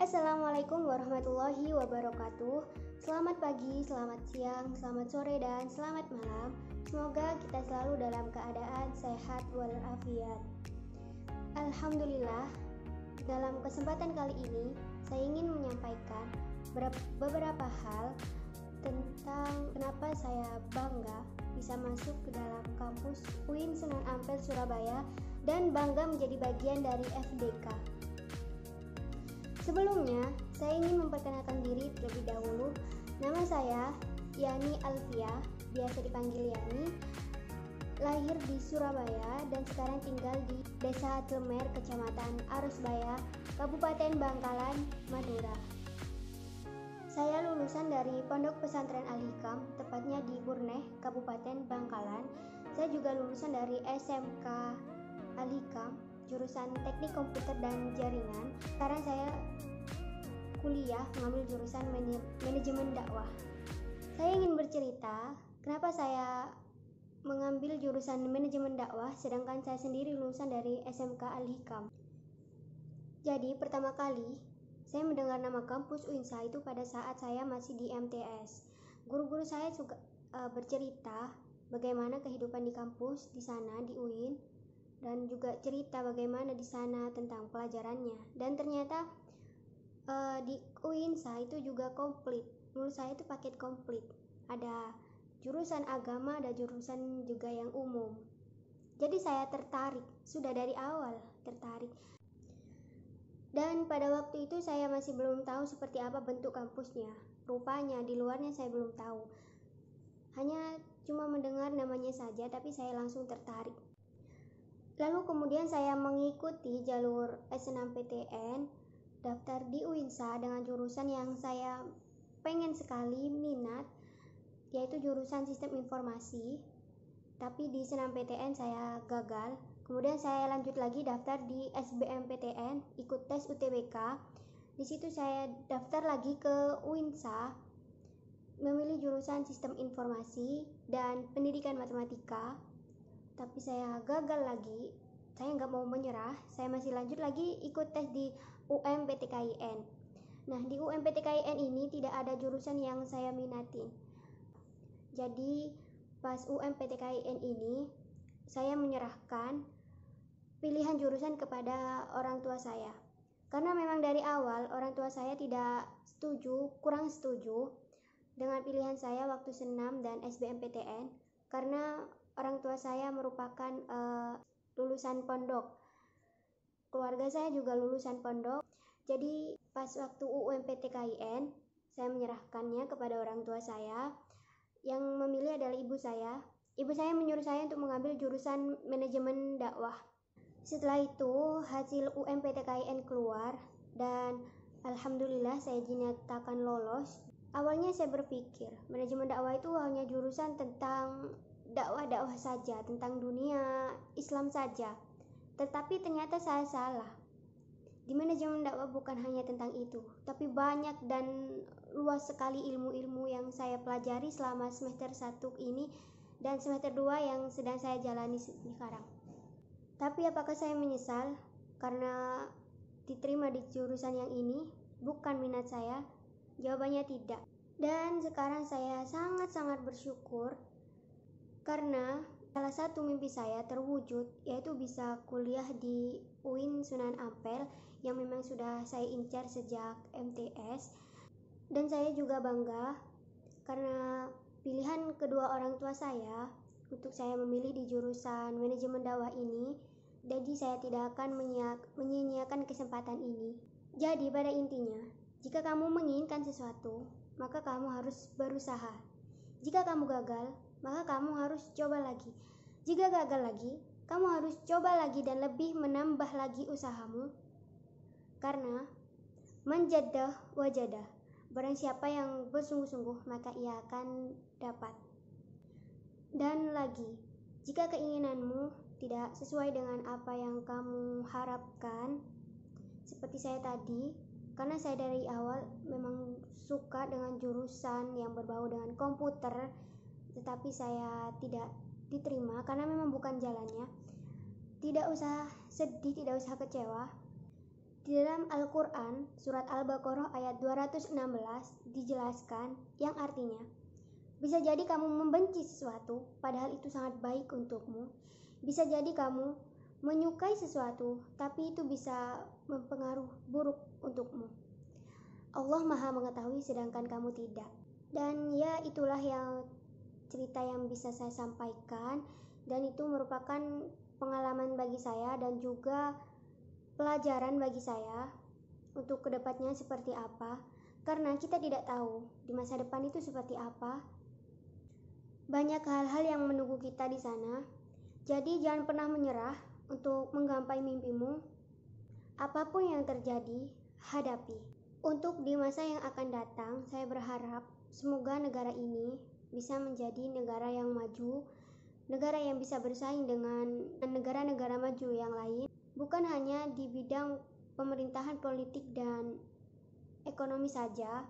Assalamualaikum warahmatullahi wabarakatuh. Selamat pagi, selamat siang, selamat sore, dan selamat malam. Semoga kita selalu dalam keadaan sehat walafiat. Alhamdulillah, dalam kesempatan kali ini saya ingin menyampaikan beberapa hal tentang kenapa saya bangga bisa masuk ke dalam kampus UIN Sunan Ampel Surabaya dan bangga menjadi bagian dari FDK. Sebelumnya, saya ingin memperkenalkan diri terlebih dahulu. Nama saya Yani Alfia, biasa dipanggil Yani. Lahir di Surabaya dan sekarang tinggal di Desa Tlemer, Kecamatan Arusbaya, Kabupaten Bangkalan, Madura. Saya lulusan dari Pondok Pesantren Al-Hikam, tepatnya di Burneh, Kabupaten Bangkalan. Saya juga lulusan dari SMK Al-Hikam, jurusan Teknik Komputer dan Jaringan. Sekarang saya kuliah mengambil jurusan Manajemen Dakwah. Saya ingin bercerita kenapa saya mengambil jurusan Manajemen Dakwah sedangkan saya sendiri lulusan dari SMK Al-Hikam. Jadi pertama kali saya mendengar nama kampus UINSA itu pada saat saya masih di MTS. Guru-guru saya juga bercerita bagaimana kehidupan di kampus di sana di UIN, dan juga cerita bagaimana di sana tentang pelajarannya. Dan ternyata di UINSA itu juga komplit. Menurut saya itu paket komplit. Ada jurusan agama, ada jurusan juga yang umum. Jadi saya tertarik, sudah dari awal tertarik. Dan pada waktu itu saya masih belum tahu seperti apa bentuk kampusnya. Rupanya di luarnya saya belum tahu. Hanya cuma mendengar namanya saja, tapi saya langsung tertarik. Lalu kemudian saya mengikuti jalur SNMPTN, daftar di UINSA dengan jurusan yang saya pengen sekali minat, yaitu jurusan Sistem Informasi. Tapi di SNMPTN saya gagal. Kemudian saya lanjut lagi daftar di SBMPTN, ikut tes UTBK. Di situ saya daftar lagi ke UINSA, memilih jurusan Sistem Informasi dan Pendidikan Matematika. Tapi saya gagal lagi. Saya nggak mau menyerah. Saya masih lanjut lagi ikut tes di UMPTKIN. Nah, di UMPTKIN ini tidak ada jurusan yang saya minatin. Jadi pas UMPTKIN ini saya menyerahkan pilihan jurusan kepada orang tua saya. Karena memang dari awal orang tua saya tidak setuju, kurang setuju dengan pilihan saya waktu senam dan SBMPTN, karena orang tua saya merupakan lulusan pondok. Keluarga saya juga lulusan pondok. Jadi pas waktu UMPTKIN, saya menyerahkannya kepada orang tua saya. Yang memilih adalah ibu saya. Ibu saya menyuruh saya untuk mengambil jurusan Manajemen Dakwah. Setelah itu hasil UMPTKIN keluar dan alhamdulillah saya dinyatakan lolos. Awalnya saya berpikir Manajemen Dakwah itu hanya jurusan tentang dakwah saja, tentang dunia Islam saja. Tetapi ternyata saya salah. Di Manajemen Dakwah bukan hanya tentang itu, tapi banyak dan luas sekali ilmu-ilmu yang saya pelajari selama semester 1 ini dan semester 2 yang sedang saya jalani sekarang. Tapi apakah saya menyesal karena diterima di jurusan yang ini? Bukan minat saya. Jawabannya tidak. Dan sekarang saya sangat-sangat bersyukur karena salah satu mimpi saya terwujud, yaitu bisa kuliah di UIN Sunan Ampel yang memang sudah saya incar sejak MTS. Dan saya juga bangga karena pilihan kedua orang tua saya untuk saya memilih di jurusan Manajemen Dakwah ini. Jadi saya tidak akan menyia-nyiakan kesempatan ini. Jadi pada intinya, jika kamu menginginkan sesuatu, maka kamu harus berusaha. Jika kamu gagal, maka kamu harus coba lagi. Jika gagal lagi, kamu harus coba lagi dan lebih menambah lagi usahamu. Karena manjadah wajadah, barang siapa yang bersungguh-sungguh maka ia akan dapat. Dan lagi, jika keinginanmu tidak sesuai dengan apa yang kamu harapkan, seperti saya tadi, karena saya dari awal memang suka dengan jurusan yang berbau dengan komputer, tetapi saya tidak diterima karena memang bukan jalannya. Tidak usah sedih, tidak usah kecewa. Di dalam Al-Quran, surat Al-Baqarah ayat 216 dijelaskan yang artinya, bisa jadi kamu membenci sesuatu padahal itu sangat baik untukmu. Bisa jadi kamu menyukai sesuatu tapi itu bisa mempengaruhi buruk untukmu. Allah Maha mengetahui sedangkan kamu tidak. Dan ya, itulah yang cerita yang bisa saya sampaikan, dan itu merupakan pengalaman bagi saya dan juga pelajaran bagi saya untuk kedepannya seperti apa, karena kita tidak tahu di masa depan itu seperti apa. Banyak hal-hal yang menunggu kita di sana, jadi jangan pernah menyerah untuk menggapai mimpimu. Apapun yang terjadi, hadapi. Untuk di masa yang akan datang, saya berharap semoga negara ini bisa menjadi negara yang maju, negara yang bisa bersaing dengan negara-negara maju yang lain, bukan hanya di bidang pemerintahan, politik, dan ekonomi saja,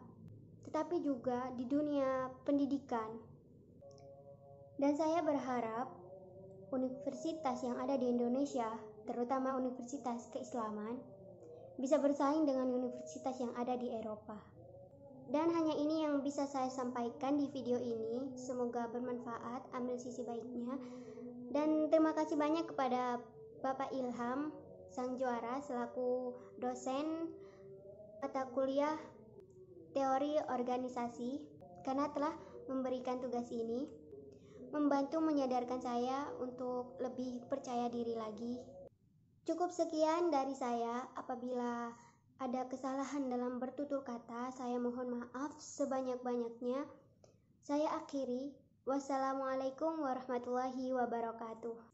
tetapi juga di dunia pendidikan. Dan saya berharap universitas yang ada di Indonesia, terutama universitas keislaman, bisa bersaing dengan universitas yang ada di Eropa. Dan hanya ini yang bisa saya sampaikan di video ini. Semoga bermanfaat, ambil sisi baiknya. Dan terima kasih banyak kepada Bapak Ilham sang juara selaku dosen mata kuliah teori organisasi, karena telah memberikan tugas ini, membantu menyadarkan saya untuk lebih percaya diri lagi. Cukup sekian dari saya. Apabila ada kesalahan dalam bertutur kata, saya mohon maaf sebanyak-banyaknya. Saya akhiri. Wassalamualaikum warahmatullahi wabarakatuh.